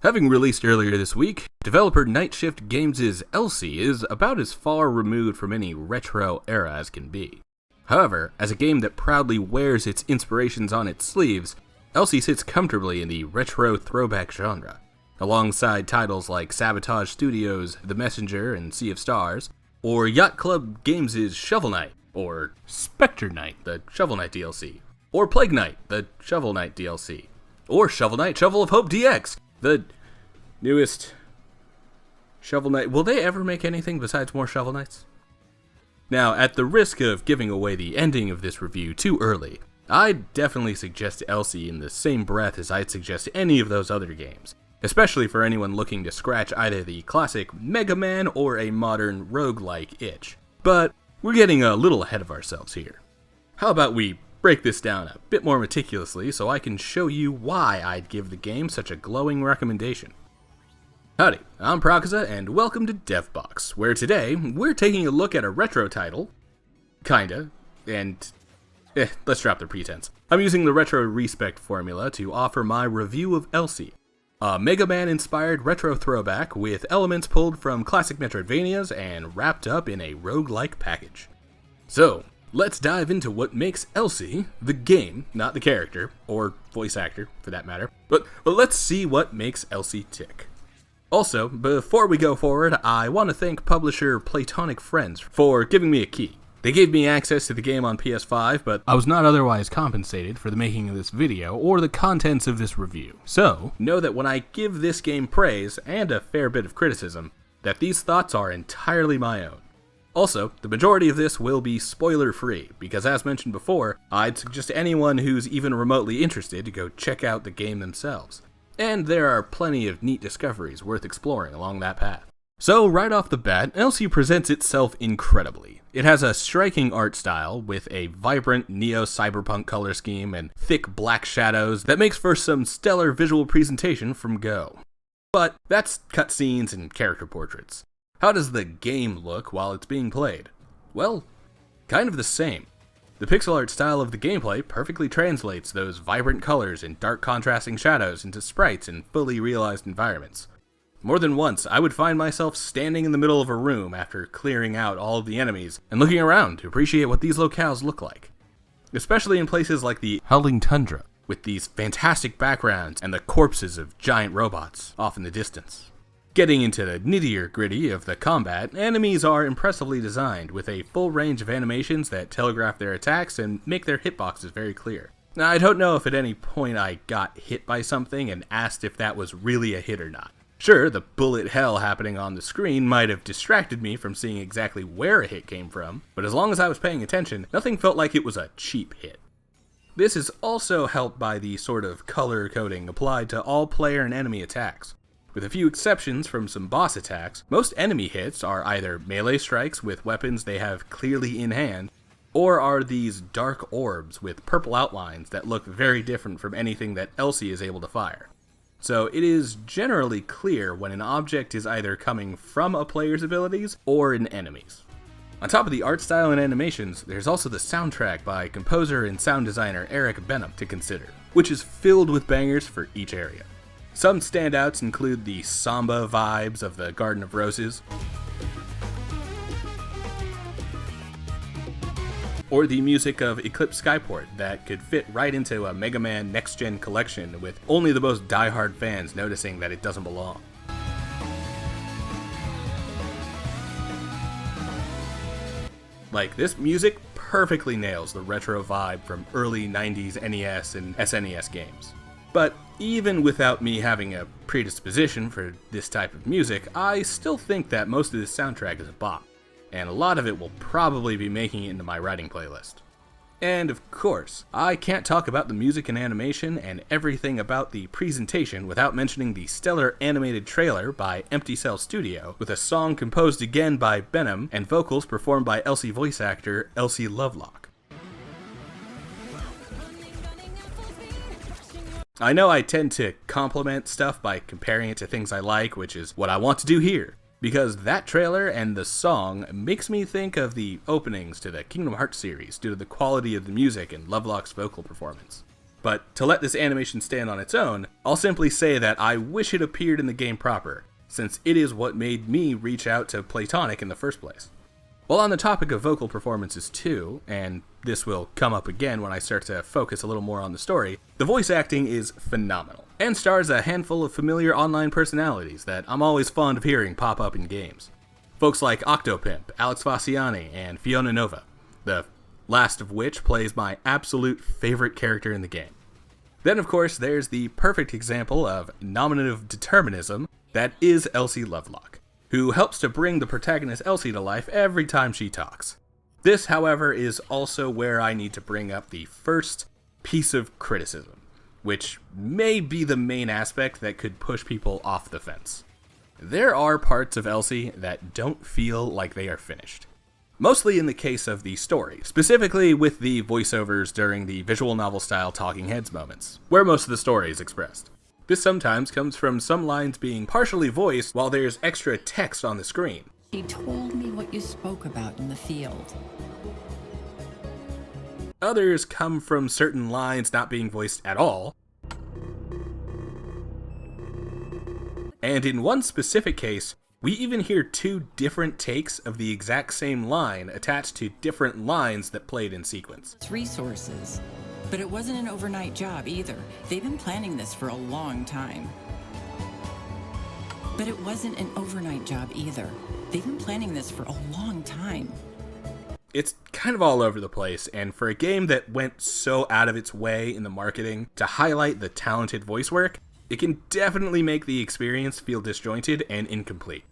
Having released earlier this week, developer Night Shift Games' Elsie is about as far removed from any retro era as can be. However, as a game that proudly wears its inspirations on its sleeves, Elsie sits comfortably in the retro-throwback genre, alongside titles like Sabotage Studios' The Messenger and Sea of Stars, or Yacht Club Games' Shovel Knight, or Spectre Knight, the Shovel Knight DLC, or Plague Knight, the Shovel Knight DLC, or Shovel Knight Shovel of Hope DX, the newest Shovel Knight. Will they ever make anything besides more Shovel Knights? Now, at the risk of giving away the ending of this review too early, I'd definitely suggest Elsie in the same breath as I'd suggest any of those other games, especially for anyone looking to scratch either the classic Mega Man or a modern roguelike itch. But we're getting a little ahead of ourselves here. How about we break this down a bit more meticulously so I can show you why I'd give the game such a glowing recommendation. Howdy, I'm Prakuza, and welcome to DevBox, where today we're taking a look at a retro title, kinda, and let's drop the pretense. I'm using the Retro Respect formula to offer my review of Elsie, a Mega Man-inspired retro throwback with elements pulled from classic Metroidvanias and wrapped up in a roguelike package. So, let's dive into what makes Elsie, the game, not the character, or voice actor for that matter, but let's see what makes Elsie tick. Also, before we go forward, I want to thank publisher Playtonic Friends for giving me a key. They gave me access to the game on PS5, but I was not otherwise compensated for the making of this video or the contents of this review. So, know that when I give this game praise, and a fair bit of criticism, that these thoughts are entirely my own. Also, the majority of this will be spoiler-free, because as mentioned before, I'd suggest anyone who's even remotely interested to go check out the game themselves. And there are plenty of neat discoveries worth exploring along that path. So, right off the bat, Elsie presents itself incredibly. It has a striking art style with a vibrant neo-cyberpunk color scheme and thick black shadows that makes for some stellar visual presentation from go. But that's cutscenes and character portraits. How does the game look while it's being played? Well, kind of the same. The pixel art style of the gameplay perfectly translates those vibrant colors and dark contrasting shadows into sprites in fully realized environments. More than once, I would find myself standing in the middle of a room after clearing out all of the enemies and looking around to appreciate what these locales look like. Especially in places like the Howling Tundra, with these fantastic backgrounds and the corpses of giant robots off in the distance. Getting into the nittier-gritty of the combat, enemies are impressively designed, with a full range of animations that telegraph their attacks and make their hitboxes very clear. Now, I don't know if at any point I got hit by something and asked if that was really a hit or not. Sure, the bullet hell happening on the screen might have distracted me from seeing exactly where a hit came from, but as long as I was paying attention, nothing felt like it was a cheap hit. This is also helped by the sort of color coding applied to all player and enemy attacks. With a few exceptions from some boss attacks, most enemy hits are either melee strikes with weapons they have clearly in hand, or are these dark orbs with purple outlines that look very different from anything that Elsie is able to fire. So it is generally clear when an object is either coming from a player's abilities or an enemy's. On top of the art style and animations, there's also the soundtrack by composer and sound designer Eric Benham to consider, which is filled with bangers for each area. Some standouts include the samba vibes of the Garden of Roses, or the music of Eclipse Skyport that could fit right into a Mega Man Next Gen collection with only the most diehard fans noticing that it doesn't belong. Like, this music perfectly nails the retro vibe from early 90s NES and SNES games. But even without me having a predisposition for this type of music, I still think that most of this soundtrack is a bop, and a lot of it will probably be making it into my writing playlist. And of course, I can't talk about the music and animation and everything about the presentation without mentioning the stellar animated trailer by Empty Cell Studio, with a song composed again by Benham and vocals performed by Elsie voice actor Elsie Lovelock. I know I tend to compliment stuff by comparing it to things I like, which is what I want to do here, because that trailer and the song makes me think of the openings to the Kingdom Hearts series due to the quality of the music and Lovelock's vocal performance. But to let this animation stand on its own, I'll simply say that I wish it appeared in the game proper, since it is what made me reach out to Playtonic in the first place. While on the topic of vocal performances too, and this will come up again when I start to focus a little more on the story, the voice acting is phenomenal, and stars a handful of familiar online personalities that I'm always fond of hearing pop up in games. Folks like Octopimp, Alex Faciani, and Fiona Nova, the last of which plays my absolute favorite character in the game. Then of course there's the perfect example of nominative determinism that is Elsie Lovelock, who helps to bring the protagonist Elsie to life every time she talks. This, however, is also where I need to bring up the first piece of criticism, which may be the main aspect that could push people off the fence. There are parts of Elsie that don't feel like they are finished. Mostly in the case of the story, specifically with the voiceovers during the visual novel style talking heads moments, where most of the story is expressed. This sometimes comes from some lines being partially voiced while there's extra text on the screen. He told me what you spoke about in the field. Others come from certain lines not being voiced at all. And in one specific case, we even hear two different takes of the exact same line attached to different lines that played in sequence. It's resources. But it wasn't an overnight job either. They've been planning this for a long time. It's kind of all over the place, and for a game that went so out of its way in the marketing to highlight the talented voice work, it can definitely make the experience feel disjointed and incomplete.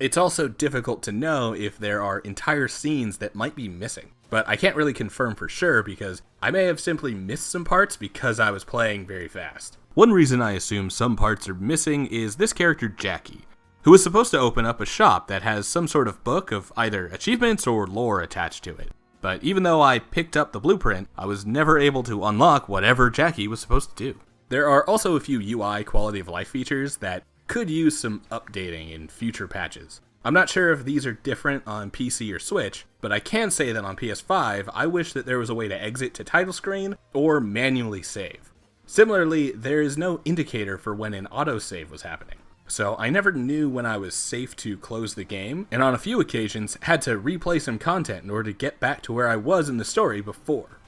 It's also difficult to know if there are entire scenes that might be missing, but I can't really confirm for sure because I may have simply missed some parts because I was playing very fast. One reason I assume some parts are missing is this character Jackie, who is supposed to open up a shop that has some sort of book of either achievements or lore attached to it. But even though I picked up the blueprint, I was never able to unlock whatever Jackie was supposed to do. There are also a few UI quality of life features that could use some updating in future patches. I'm not sure if these are different on PC or Switch, but I can say that on PS5, I wish that there was a way to exit to title screen or manually save. Similarly, there is no indicator for when an autosave was happening, so I never knew when I was safe to close the game, and on a few occasions had to replay some content in order to get back to where I was in the story before.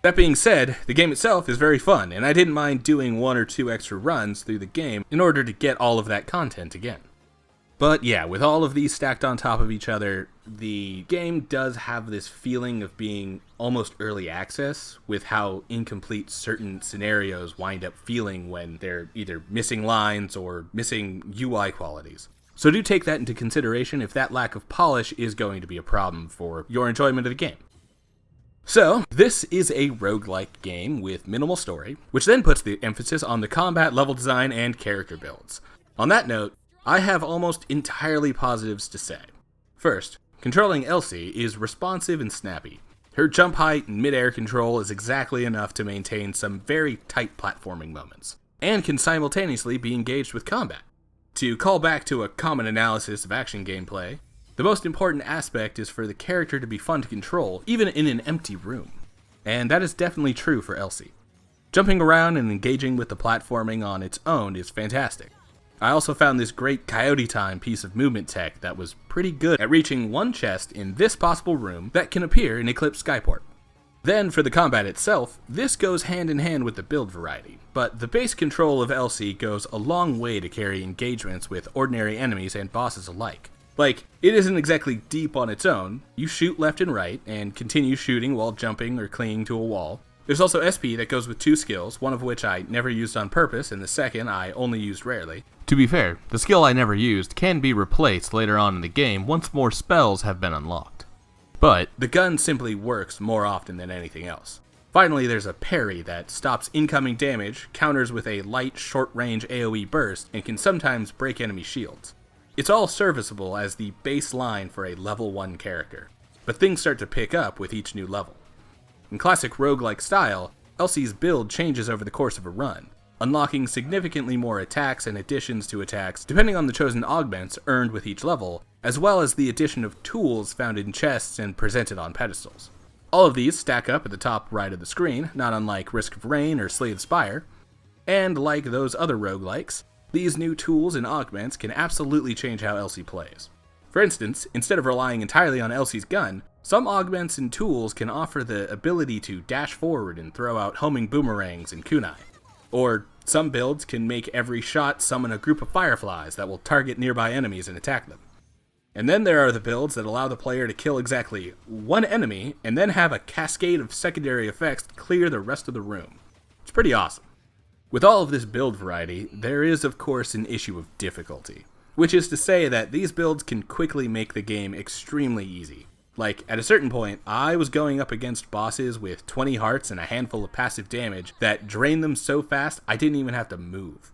That being said, the game itself is very fun, and I didn't mind doing 1 or 2 extra runs through the game in order to get all of that content again. But yeah, with all of these stacked on top of each other, the game does have this feeling of being almost early access with how incomplete certain scenarios wind up feeling when they're either missing lines or missing UI qualities. So do take that into consideration if that lack of polish is going to be a problem for your enjoyment of the game. So, this is a roguelike game with minimal story, which then puts the emphasis on the combat, level design, and character builds. On that note, I have almost entirely positives to say. First, controlling Elsie is responsive and snappy. Her jump height and mid-air control is exactly enough to maintain some very tight platforming moments, and can simultaneously be engaged with combat. To call back to a common analysis of action gameplay, the most important aspect is for the character to be fun to control, even in an empty room. And that is definitely true for Elsie. Jumping around and engaging with the platforming on its own is fantastic. I also found this great coyote time piece of movement tech that was pretty good at reaching one chest in this possible room that can appear in Eclipse Skyport. Then for the combat itself, this goes hand in hand with the build variety, but the base control of Elsie goes a long way to carry engagements with ordinary enemies and bosses alike. Like, it isn't exactly deep on its own. You shoot left and right, and continue shooting while jumping or clinging to a wall. There's also SP that goes with 2 skills, one of which I never used on purpose, and the second I only used rarely. To be fair, the skill I never used can be replaced later on in the game once more spells have been unlocked. But the gun simply works more often than anything else. Finally, there's a parry that stops incoming damage, counters with a light, short-range AoE burst, and can sometimes break enemy shields. It's all serviceable as the baseline for a level 1 character, but things start to pick up with each new level. In classic roguelike style, Elsie's build changes over the course of a run, unlocking significantly more attacks and additions to attacks depending on the chosen augments earned with each level, as well as the addition of tools found in chests and presented on pedestals. All of these stack up at the top right of the screen, not unlike Risk of Rain or Slay the Spire. And like those other roguelikes, these new tools and augments can absolutely change how Elsie plays. For instance, instead of relying entirely on Elsie's gun, some augments and tools can offer the ability to dash forward and throw out homing boomerangs and kunai. Or some builds can make every shot summon a group of fireflies that will target nearby enemies and attack them. And then there are the builds that allow the player to kill exactly one enemy and then have a cascade of secondary effects clear the rest of the room. It's pretty awesome. With all of this build variety, there is of course an issue of difficulty, which is to say that these builds can quickly make the game extremely easy. Like, at a certain point, I was going up against bosses with 20 hearts and a handful of passive damage that drained them so fast I didn't even have to move.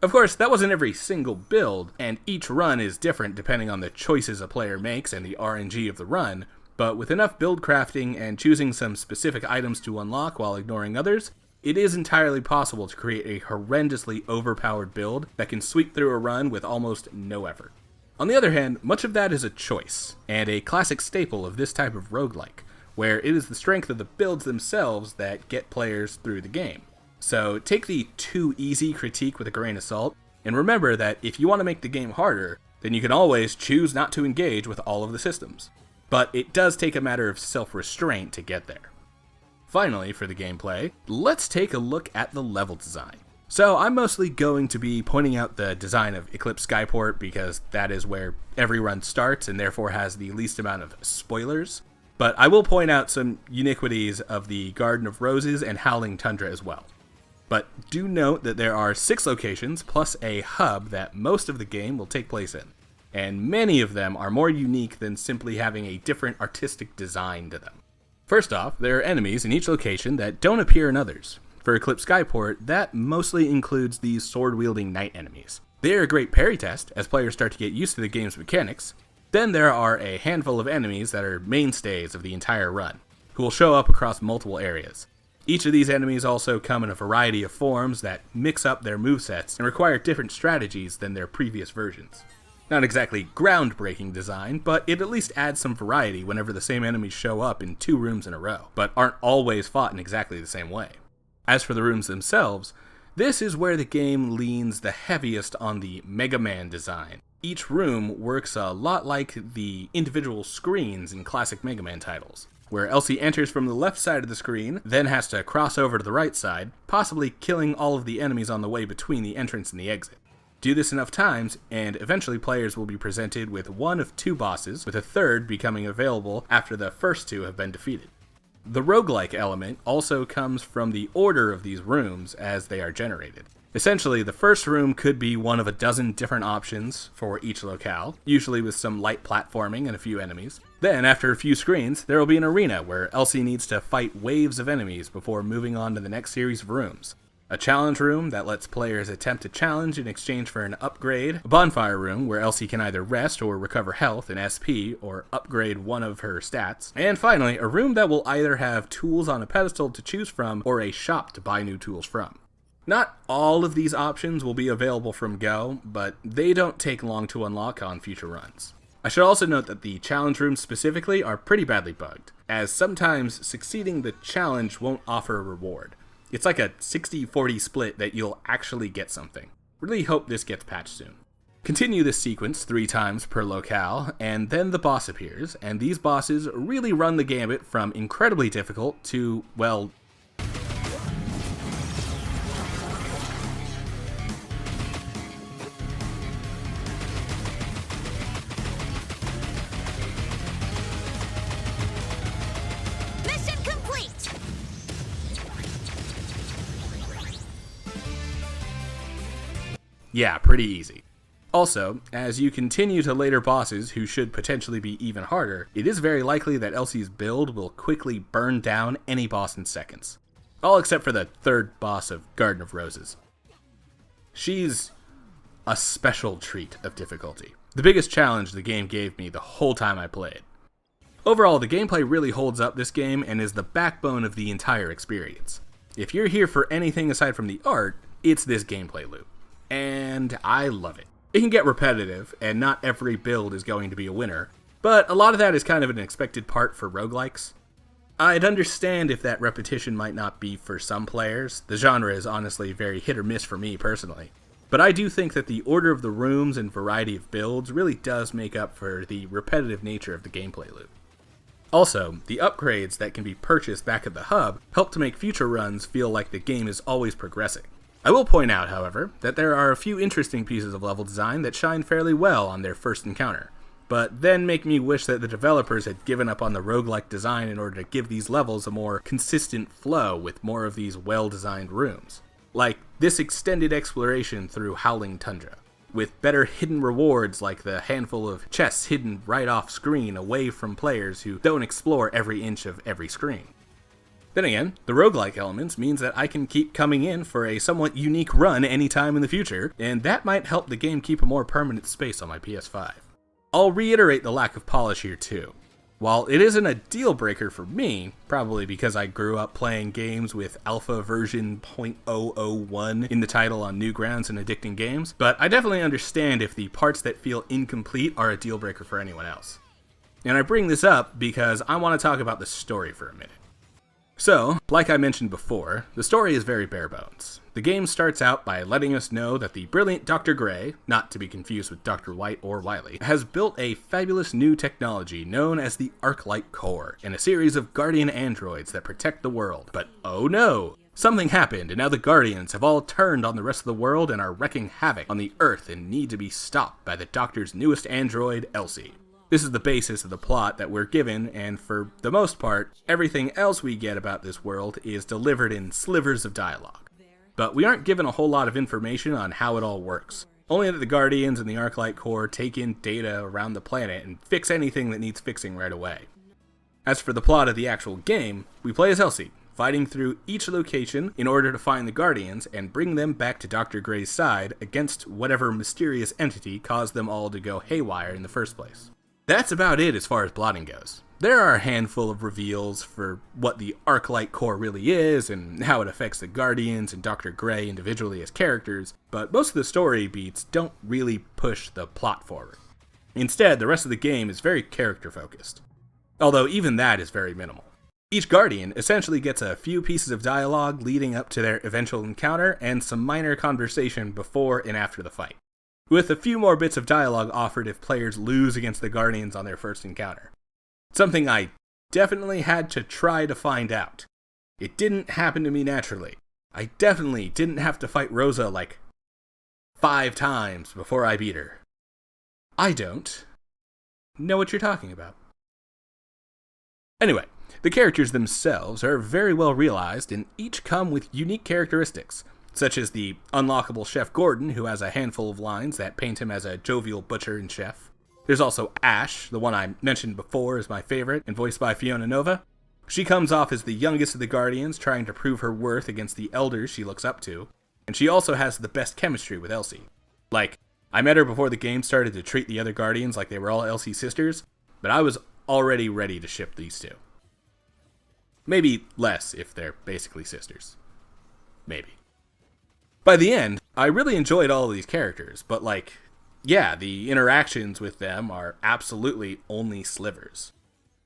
Of course, that wasn't every single build, and each run is different depending on the choices a player makes and the RNG of the run, but with enough build crafting and choosing some specific items to unlock while ignoring others, it is entirely possible to create a horrendously overpowered build that can sweep through a run with almost no effort. On the other hand, much of that is a choice, and a classic staple of this type of roguelike, where it is the strength of the builds themselves that get players through the game. So take the too easy critique with a grain of salt, and remember that if you want to make the game harder, then you can always choose not to engage with all of the systems. But it does take a matter of self-restraint to get there. Finally, for the gameplay, let's take a look at the level design. So I'm mostly going to be pointing out the design of Eclipse Skyport because that is where every run starts and therefore has the least amount of spoilers. But I will point out some uniquities of the Garden of Roses and Howling Tundra as well. But do note that there are 6 locations plus a hub that most of the game will take place in, and many of them are more unique than simply having a different artistic design to them. First off, there are enemies in each location that don't appear in others. For Eclipse Skyport, that mostly includes these sword-wielding knight enemies. They are a great parry test as players start to get used to the game's mechanics. Then there are a handful of enemies that are mainstays of the entire run, who will show up across multiple areas. Each of these enemies also come in a variety of forms that mix up their movesets and require different strategies than their previous versions. Not exactly groundbreaking design, but it at least adds some variety whenever the same enemies show up in 2 rooms in a row, but aren't always fought in exactly the same way. As for the rooms themselves, this is where the game leans the heaviest on the Mega Man design. Each room works a lot like the individual screens in classic Mega Man titles, where Elsie enters from the left side of the screen, then has to cross over to the right side, possibly killing all of the enemies on the way between the entrance and the exit. Do this enough times, and eventually players will be presented with one of 2 bosses, with a third becoming available after the first 2 have been defeated. The roguelike element also comes from the order of these rooms as they are generated. Essentially, the first room could be one of a dozen different options for each locale, usually with some light platforming and a few enemies. Then, after a few screens, there will be an arena where Elsie needs to fight waves of enemies before moving on to the next series of rooms. A challenge room that lets players attempt a challenge in exchange for an upgrade, a bonfire room where Elsie can either rest or recover health and SP or upgrade one of her stats, and finally, a room that will either have tools on a pedestal to choose from or a shop to buy new tools from. Not all of these options will be available from go, but they don't take long to unlock on future runs. I should also note that the challenge rooms specifically are pretty badly bugged, as sometimes succeeding the challenge won't offer a reward. It's like a 60-40 split that you'll actually get something. Really hope this gets patched soon. Continue this sequence 3 times per locale, and then the boss appears, and these bosses really run the gambit from incredibly difficult to, well, yeah, pretty easy. Also, as you continue to later bosses who should potentially be even harder, it is very likely that Elsie's build will quickly burn down any boss in seconds. All except for the 3rd boss of Garden of Roses. She's a special treat of difficulty. The biggest challenge the game gave me the whole time I played. Overall, the gameplay really holds up this game and is the backbone of the entire experience. If you're here for anything aside from the art, it's this gameplay loop. And I love it. It can get repetitive, and not every build is going to be a winner, but a lot of that is kind of an expected part for roguelikes. I'd understand if that repetition might not be for some players. The genre is honestly very hit or miss for me personally. But I do think that the order of the rooms and variety of builds really does make up for the repetitive nature of the gameplay loop. Also, the upgrades that can be purchased back at the hub help to make future runs feel like the game is always progressing. I will point out, however, that there are a few interesting pieces of level design that shine fairly well on their first encounter, but then make me wish that the developers had given up on the roguelike design in order to give these levels a more consistent flow with more of these well-designed rooms. Like this extended exploration through Howling Tundra, with better hidden rewards like the handful of chests hidden right off screen away from players who don't explore every inch of every screen. Then again, the roguelike elements means that I can keep coming in for a somewhat unique run anytime in the future, and that might help the game keep a more permanent space on my PS5. I'll reiterate the lack of polish here too. While it isn't a deal breaker for me, probably because I grew up playing games with alpha version 0.001 in the title on Newgrounds and Addicting Games, but I definitely understand if the parts that feel incomplete are a deal breaker for anyone else. And I bring this up because I want to talk about the story for a minute. So, like I mentioned before, the story is very bare bones. The game starts out by letting us know that the brilliant Dr. Gray, not to be confused with Dr. White or Wily, has built a fabulous new technology known as the Arc-Light Core, and a series of guardian androids that protect the world. But oh no! Something happened, and now the Guardians have all turned on the rest of the world and are wreaking havoc on the Earth and need to be stopped by the Doctor's newest android, Elsie. This is the basis of the plot that we're given, and for the most part, everything else we get about this world is delivered in slivers of dialogue. But we aren't given a whole lot of information on how it all works. Only that the Guardians and the Arc-Light Core take in data around the planet and fix anything that needs fixing right away. As for the plot of the actual game, we play as Elsie, fighting through each location in order to find the Guardians and bring them back to Dr. Gray's side against whatever mysterious entity caused them all to go haywire in the first place. That's about it as far as plotting goes. There are a handful of reveals for what the Arc-Light Core really is and how it affects the Guardians and Dr. Gray individually as characters, but most of the story beats don't really push the plot forward. Instead, the rest of the game is very character-focused, although even that is very minimal. Each Guardian essentially gets a few pieces of dialogue leading up to their eventual encounter and some minor conversation before and after the fight, with a few more bits of dialogue offered if players lose against the Guardians on their first encounter. Something I definitely had to try to find out. It didn't happen to me naturally. I definitely didn't have to fight Rosa like 5 times before I beat her. I don't know what you're talking about. Anyway, the characters themselves are very well realized and each come with unique characteristics, such as the unlockable Chef Gordon, who has a handful of lines that paint him as a jovial butcher and chef. There's also Ash, the one I mentioned before is my favorite, and voiced by Fiona Nova. She comes off as the youngest of the Guardians, trying to prove her worth against the elders she looks up to, and she also has the best chemistry with Elsie. Like, I met her before the game started to treat the other Guardians like they were all Elsie's sisters, but I was already ready to ship these two. Maybe less if they're basically sisters. Maybe. By the end, I really enjoyed all of these characters, but yeah, the interactions with them are absolutely only slivers.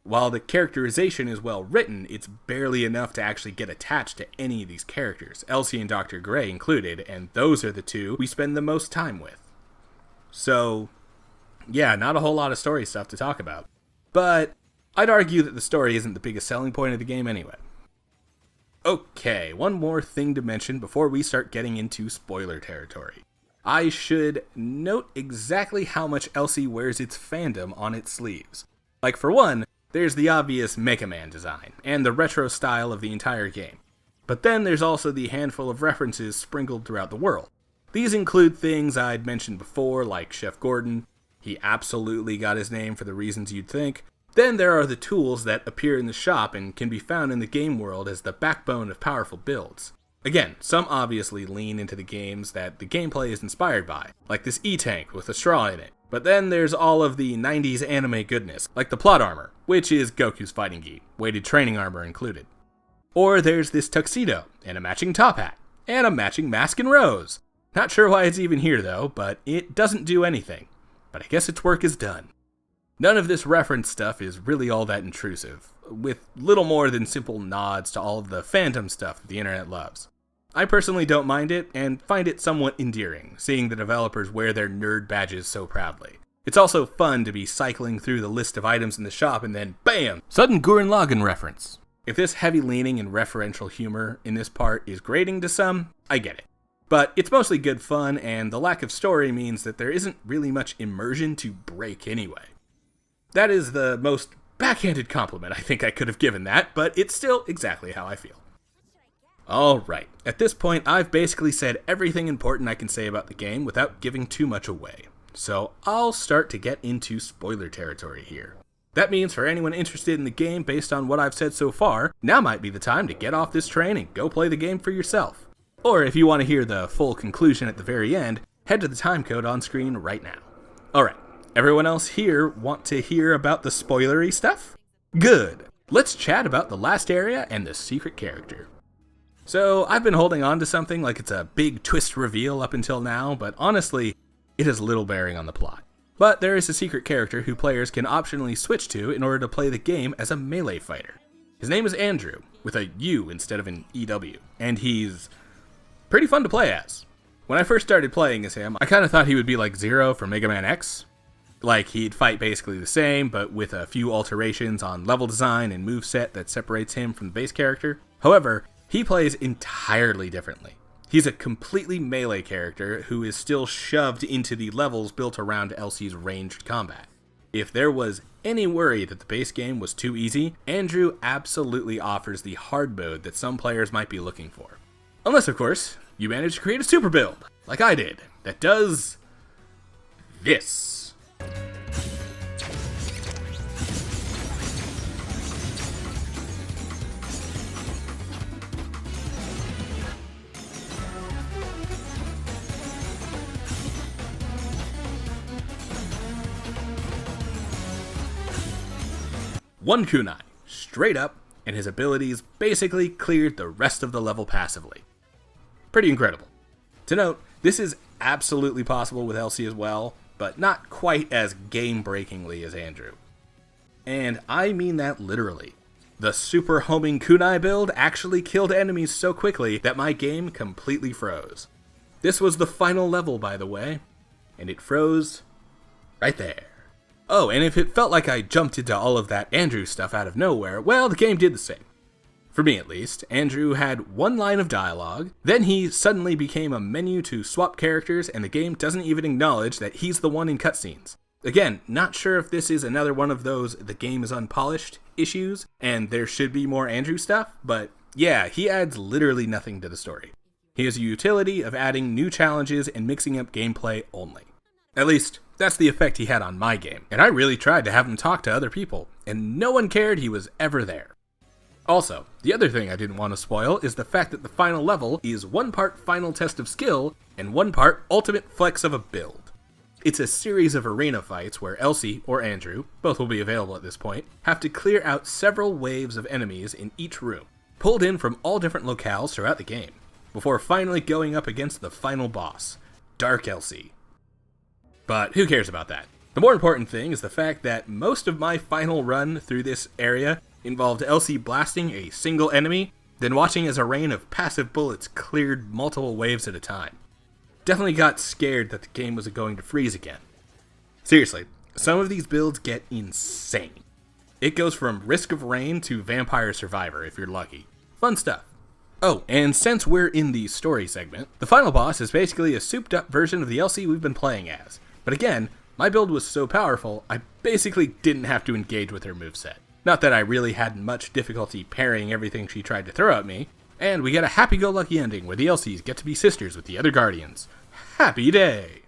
While the characterization is well written, it's barely enough to actually get attached to any of these characters, Elsie and Dr. Gray included, and those are the two we spend the most time with. So, yeah, not a whole lot of story stuff to talk about. But I'd argue that the story isn't the biggest selling point of the game anyway. Okay, one more thing to mention before we start getting into spoiler territory. I should note exactly how much Elsie wears its fandom on its sleeves. Like, for one, there's the obvious Mega Man design, and the retro style of the entire game. But then there's also the handful of references sprinkled throughout the world. These include things I'd mentioned before, like Chef Gordon. He absolutely got his name for the reasons you'd think. Then there are the tools that appear in the shop and can be found in the game world as the backbone of powerful builds. Again, some obviously lean into the games that the gameplay is inspired by, like this E-Tank with a straw in it. But then there's all of the 90s anime goodness, like the plot armor, which is Goku's fighting gi, weighted training armor included. Or there's this tuxedo, and a matching top hat, and a matching mask and rose. Not sure why it's even here though, but it doesn't do anything. But I guess its work is done. None of this reference stuff is really all that intrusive, with little more than simple nods to all of the fandom stuff that the internet loves. I personally don't mind it, and find it somewhat endearing, seeing the developers wear their nerd badges so proudly. It's also fun to be cycling through the list of items in the shop and then, BAM! Sudden Gurren Lagann reference. If this heavy leaning and referential humor in this part is grating to some, I get it. But it's mostly good fun, and the lack of story means that there isn't really much immersion to break anyway. That is the most backhanded compliment I think I could have given that, but it's still exactly how I feel. Alright, at this point I've basically said everything important I can say about the game without giving too much away. So I'll start to get into spoiler territory here. That means for anyone interested in the game based on what I've said so far, now might be the time to get off this train and go play the game for yourself. Or if you want to hear the full conclusion at the very end, head to the timecode on screen right now. Alright, everyone else here want to hear about the spoilery stuff? Good! Let's chat about the last area and the secret character. So I've been holding on to something like it's a big twist reveal up until now, but honestly, it has little bearing on the plot. But there is a secret character who players can optionally switch to in order to play the game as a melee fighter. His name is Andrew, with a U instead of an EW, and he's pretty fun to play as. When I first started playing as him, I kind of thought he would be like Zero from Mega Man X. Like, he'd fight basically the same, but with a few alterations on level design and moveset that separates him from the base character. However, he plays entirely differently. He's a completely melee character who is still shoved into the levels built around Elsie's ranged combat. If there was any worry that the base game was too easy, Andrew absolutely offers the hard mode that some players might be looking for. Unless, of course, you manage to create a super build, like I did, that does this. One kunai, straight up, and his abilities basically cleared the rest of the level passively. Pretty incredible. To note, this is absolutely possible with Elsie as well, but not quite as game-breakingly as Andrew. And I mean that literally. The super homing kunai build actually killed enemies so quickly that my game completely froze. This was the final level, by the way, and it froze right there. Oh, and if it felt like I jumped into all of that Andrew stuff out of nowhere, well, the game did the same. For me at least, Andrew had one line of dialogue, then he suddenly became a menu to swap characters, and the game doesn't even acknowledge that he's the one in cutscenes. Again, not sure if this is another one of those the game is unpolished issues, and there should be more Andrew stuff, but yeah, he adds literally nothing to the story. He has a utility of adding new challenges and mixing up gameplay only. At least, that's the effect he had on my game, and I really tried to have him talk to other people, and no one cared he was ever there. Also, the other thing I didn't want to spoil is the fact that the final level is one part final test of skill, and one part ultimate flex of a build. It's a series of arena fights where Elsie, or Andrew, both will be available at this point, have to clear out several waves of enemies in each room, pulled in from all different locales throughout the game, before finally going up against the final boss, Dark Elsie. But who cares about that? The more important thing is the fact that most of my final run through this area involved Elsie blasting a single enemy, then watching as a rain of passive bullets cleared multiple waves at a time. Definitely got scared that the game was going to freeze again. Seriously, some of these builds get insane. It goes from Risk of Rain to Vampire Survivor if you're lucky. Fun stuff. Oh, and since we're in the story segment, the final boss is basically a souped up version of the Elsie we've been playing as. But again, my build was so powerful, I basically didn't have to engage with her moveset. Not that I really had much difficulty parrying everything she tried to throw at me, and we get a happy-go-lucky ending where the Elsies get to be sisters with the other Guardians. Happy day!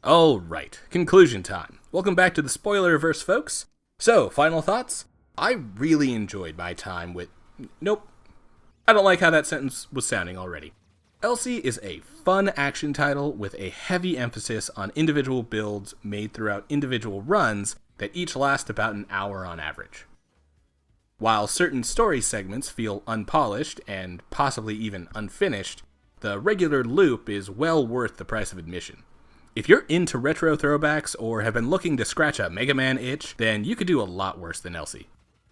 Alright, conclusion time. Welcome back to the Spoilerverse, folks. So, final thoughts? I really enjoyed my time with... Nope. I don't like how that sentence was sounding already. Elsie is a fun action title with a heavy emphasis on individual builds made throughout individual runs that each last about an hour on average. While certain story segments feel unpolished and possibly even unfinished, the regular loop is well worth the price of admission. If you're into retro throwbacks or have been looking to scratch a Mega Man itch, then you could do a lot worse than Elsie.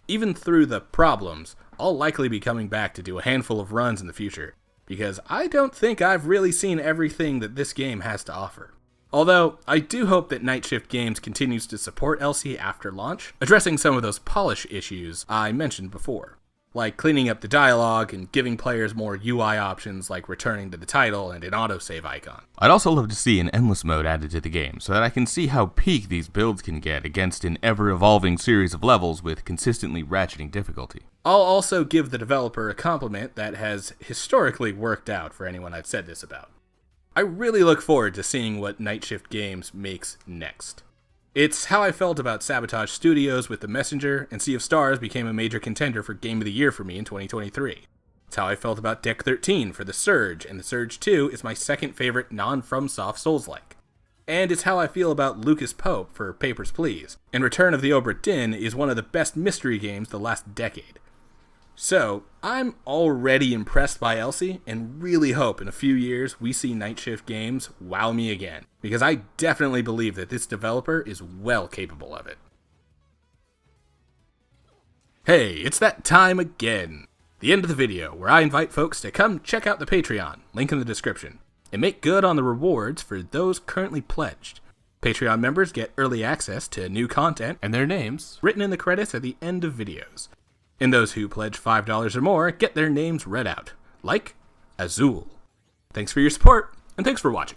Even through the problems, I'll likely be coming back to do a handful of runs in the future, because I don't think I've really seen everything that this game has to offer. Although, I do hope that Night Shift Games continues to support Elsie after launch, addressing some of those polish issues I mentioned before, like cleaning up the dialogue and giving players more UI options like returning to the title and an autosave icon. I'd also love to see an endless mode added to the game, so that I can see how peak these builds can get against an ever-evolving series of levels with consistently ratcheting difficulty. I'll also give the developer a compliment that has historically worked out for anyone I've said this about. I really look forward to seeing what Night Shift Games makes next. It's how I felt about Sabotage Studios with The Messenger, and Sea of Stars became a major contender for Game of the Year for me in 2023. It's how I felt about Deck 13 for The Surge, and The Surge 2 is my second favorite non-FromSoft Souls-like. And it's how I feel about Lucas Pope for Papers, Please, and Return of the Obra Dinn is one of the best mystery games the last decade. So, I'm already impressed by Elsie, and really hope in a few years we see Night Shift Games wow me again, because I definitely believe that this developer is well capable of it. Hey, it's that time again! The end of the video, where I invite folks to come check out the Patreon, link in the description, and make good on the rewards for those currently pledged. Patreon members get early access to new content, and their names written in the credits at the end of videos. And those who pledge $5 or more get their names read out, like Azul. Thanks for your support, and thanks for watching.